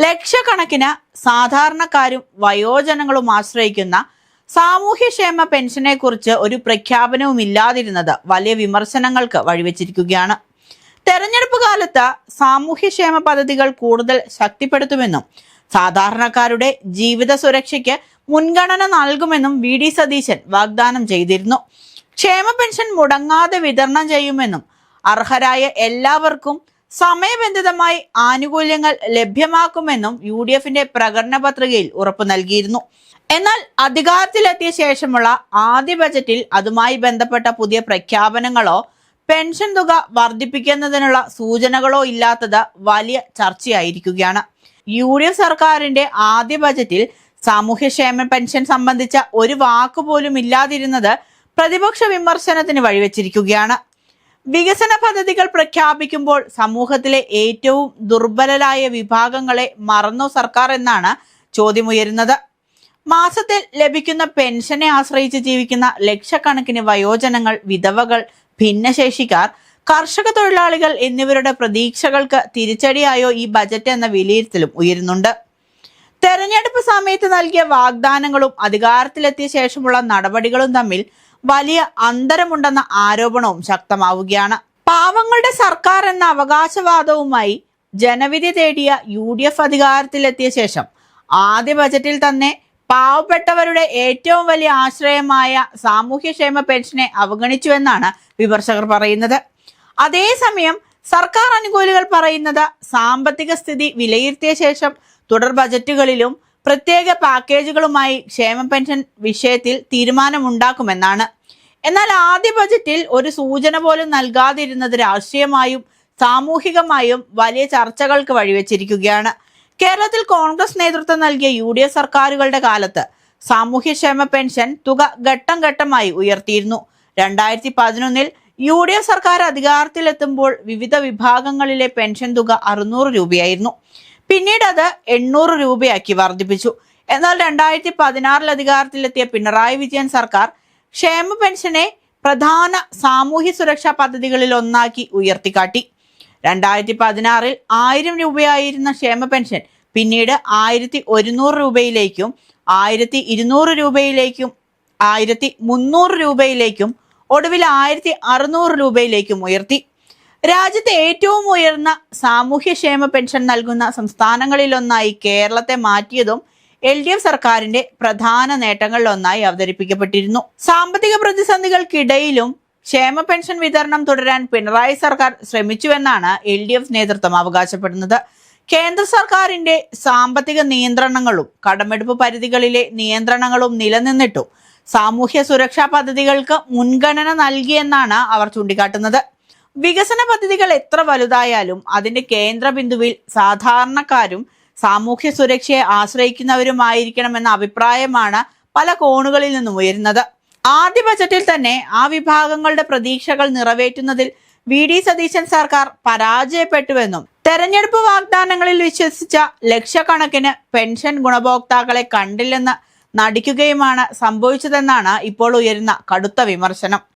ലക്ഷക്കണക്കിന് സാധാരണക്കാരും വയോജനങ്ങളും ആശ്രയിക്കുന്ന സാമൂഹ്യക്ഷേമ പെൻഷനെ കുറിച്ച് ഒരു പ്രഖ്യാപനവും ഇല്ലാതിരുന്നത് വലിയ വിമർശനങ്ങൾക്ക് വഴിവെച്ചിരിക്കുകയാണ്. തെരഞ്ഞെടുപ്പ് കാലത്ത് സാമൂഹ്യക്ഷേമ പദ്ധതികൾ കൂടുതൽ ശക്തിപ്പെടുത്തുമെന്നും സാധാരണക്കാരുടെ ജീവിത സുരക്ഷയ്ക്ക് മുൻഗണന നൽകുമെന്നും വി.ഡി. സതീശൻ വാഗ്ദാനം ചെയ്തിരുന്നു. ക്ഷേമ പെൻഷൻ മുടങ്ങാതെ വിതരണം ചെയ്യുമെന്നും അർഹരായ എല്ലാവർക്കും സമയബന്ധിതമായി ആനുകൂല്യങ്ങൾ ലഭ്യമാക്കുമെന്നും യു.ഡി.എഫിന്റെ പ്രകടന പത്രികയിൽ ഉറപ്പു നൽകിയിരുന്നു. എന്നാൽ അധികാരത്തിലെത്തിയ ശേഷമുള്ള ആദ്യ ബജറ്റിൽ അതുമായി ബന്ധപ്പെട്ട പുതിയ പ്രഖ്യാപനങ്ങളോ പെൻഷൻ തുക വർദ്ധിപ്പിക്കുന്നതിനുള്ള സൂചനകളോ ഇല്ലാത്തത് വലിയ ചർച്ചയായിരിക്കുകയാണ്. യു.ഡി.എഫ് സർക്കാരിന്റെ ആദ്യ ബജറ്റിൽ സാമൂഹ്യക്ഷേമ പെൻഷൻ സംബന്ധിച്ച ഒരു വാക്കുപോലും ഇല്ലാതിരുന്നത് പ്രതിപക്ഷ വിമർശനത്തിന് വഴിവെച്ചിരിക്കുകയാണ്. വികസന പദ്ധതികൾ പ്രഖ്യാപിക്കുമ്പോൾ സമൂഹത്തിലെ ഏറ്റവും ദുർബലരായ വിഭാഗങ്ങളെ മറന്നോ സർക്കാർ എന്നാണ് ചോദ്യമുയരുന്നത്. മാസത്തിൽ ലഭിക്കുന്ന പെൻഷനെ ആശ്രയിച്ച് ജീവിക്കുന്ന ലക്ഷക്കണക്കിന് വയോജനങ്ങൾ, വിധവകൾ, ഭിന്നശേഷിക്കാർ, കർഷക തൊഴിലാളികൾ എന്നിവരുടെ പ്രതീക്ഷകൾക്ക് തിരിച്ചടിയായോ ഈ ബജറ്റ് എന്ന വിലയിരുത്തലും ഉയരുന്നുണ്ട്. തെരഞ്ഞെടുപ്പ് സമയത്ത് നൽകിയ വാഗ്ദാനങ്ങളും അധികാരത്തിലെത്തിയ ശേഷമുള്ള നടപടികളും തമ്മിൽ വലിയ അന്തരമുണ്ടെന്ന ആരോപണവും ശക്തമാവുകയാണ്. പാവങ്ങളുടെ സർക്കാർ എന്ന അവകാശവാദവുമായി ജനവിധി തേടിയ യു.ഡി.എഫ് അധികാരത്തിലെത്തിയ ശേഷം ആദ്യ ബജറ്റിൽ തന്നെ പാവപ്പെട്ടവരുടെ ഏറ്റവും വലിയ ആശ്രയമായ സാമൂഹ്യക്ഷേമ പെൻഷനെ അവഗണിച്ചുവെന്നാണ് വിമർശകർ പറയുന്നത്. അതേസമയം സർക്കാർ അനുകൂലികൾ പറയുന്നത് സാമ്പത്തിക സ്ഥിതി വിലയിരുത്തിയ ശേഷം തുടർ ബജറ്റുകളിലും പ്രത്യേക പാക്കേജുകളുമായി ക്ഷേമ പെൻഷൻ വിഷയത്തിൽ തീരുമാനമുണ്ടാക്കുമെന്നാണ്. എന്നാൽ ആദ്യ ബജറ്റിൽ ഒരു സൂചന പോലും നൽകാതിരുന്നത് രാഷ്ട്രീയമായും സാമൂഹികമായും വലിയ ചർച്ചകൾക്ക് വഴിവെച്ചിരിക്കുകയാണ്. കേരളത്തിൽ കോൺഗ്രസ് നേതൃത്വം നൽകിയ യു.ഡി.എഫ് സർക്കാരുകളുടെ കാലത്ത് സാമൂഹ്യക്ഷേമ പെൻഷൻ തുക ഘട്ടം ഘട്ടമായി ഉയർത്തിയിരുന്നു. 2011 യു.ഡി.എഫ് സർക്കാർ അധികാരത്തിലെത്തുമ്പോൾ വിവിധ വിഭാഗങ്ങളിലെ പെൻഷൻ തുക 600 രൂപയായിരുന്നു. പിന്നീട് അത് 800 രൂപയാക്കി വർദ്ധിപ്പിച്ചു. എന്നാൽ 2016 അധികാരത്തിലെത്തിയ പിണറായി വിജയൻ സർക്കാർ ക്ഷേമ പെൻഷനെ പ്രധാന സാമൂഹ്യ സുരക്ഷാ പദ്ധതികളിൽ ഒന്നാക്കി ഉയർത്തിക്കാട്ടി. 2016 1000 രൂപയായിരുന്ന ക്ഷേമ പെൻഷൻ പിന്നീട് 1100 രൂപയിലേക്കും 1200 രൂപയിലേക്കും 1300 രൂപയിലേക്കും ഒടുവിൽ 1600 രൂപയിലേക്കും ഉയർത്തി. രാജ്യത്തെ ഏറ്റവും ഉയർന്ന സാമൂഹ്യക്ഷേമ പെൻഷൻ നൽകുന്ന സംസ്ഥാനങ്ങളിലൊന്നായി കേരളത്തെ മാറ്റിയതും എൽ.ഡി.എഫ് സർക്കാരിന്റെ പ്രധാന നേട്ടങ്ങളിലൊന്നായി അവതരിപ്പിക്കപ്പെട്ടിരുന്നു. സാമ്പത്തിക പ്രതിസന്ധികൾക്കിടയിലും ക്ഷേമ പെൻഷൻ വിതരണം തുടരാൻ പിണറായി സർക്കാർ ശ്രമിച്ചുവെന്നാണ് എൽ.ഡി.എഫ് നേതൃത്വം അവകാശപ്പെടുന്നത്. കേന്ദ്ര സർക്കാരിന്റെ സാമ്പത്തിക നിയന്ത്രണങ്ങളും കടമെടുപ്പ് പരിധികളിലെ നിയന്ത്രണങ്ങളും നിലനിന്നിട്ടും സാമൂഹ്യ സുരക്ഷാ പദ്ധതികൾക്ക് മുൻഗണന നൽകിയെന്നാണ് അവർ ചൂണ്ടിക്കാട്ടുന്നത്. വികസന പദ്ധതികൾ എത്ര വലുതായാലും അതിന്റെ കേന്ദ്ര ബിന്ദുവിൽ സാധാരണക്കാരും സാമൂഹ്യ സുരക്ഷയെ ആശ്രയിക്കുന്നവരുമായിരിക്കണമെന്ന അഭിപ്രായമാണ് പല കോണുകളിൽ നിന്നും ഉയരുന്നത്. ആദ്യ ബജറ്റിൽ തന്നെ ആ വിഭാഗങ്ങളുടെ പ്രതീക്ഷകൾ നിറവേറ്റുന്നതിൽ വി.ഡി. സതീശൻ സർക്കാർ പരാജയപ്പെട്ടുവെന്നും തെരഞ്ഞെടുപ്പ് വാഗ്ദാനങ്ങളിൽ വിശ്വസിച്ച ലക്ഷക്കണക്കിന് പെൻഷൻ ഗുണഭോക്താക്കളെ കണ്ടില്ലെന്ന് നടിക്കുകയുമാണ് സംഭവിച്ചതെന്നാണ് ഇപ്പോൾ ഉയരുന്ന കടുത്ത വിമർശനം.